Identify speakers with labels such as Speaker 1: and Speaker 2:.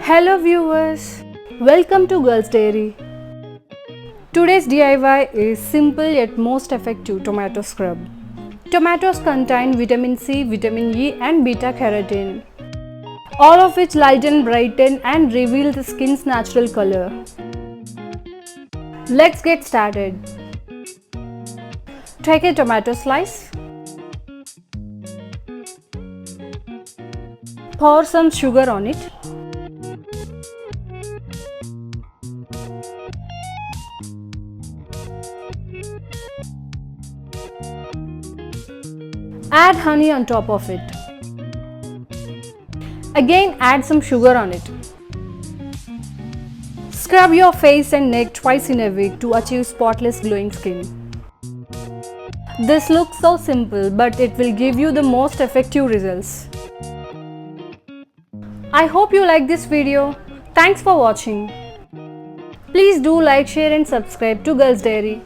Speaker 1: Hello viewers, welcome to Girls Dairy. Today's DIY is simple yet most effective tomato scrub. Tomatoes contain vitamin C, vitamin E and beta carotene, all of which lighten, brighten and reveal the skin's natural color. Let's get started. Take a tomato slice. Pour some sugar on it. Add honey on top of it. Again add some sugar on it. Scrub your face and neck twice in a week to achieve spotless glowing skin. This looks so simple, but it will give you the most effective results. I hope you like this video. Thanks for watching. Please do like, share and subscribe to Girls Dairy.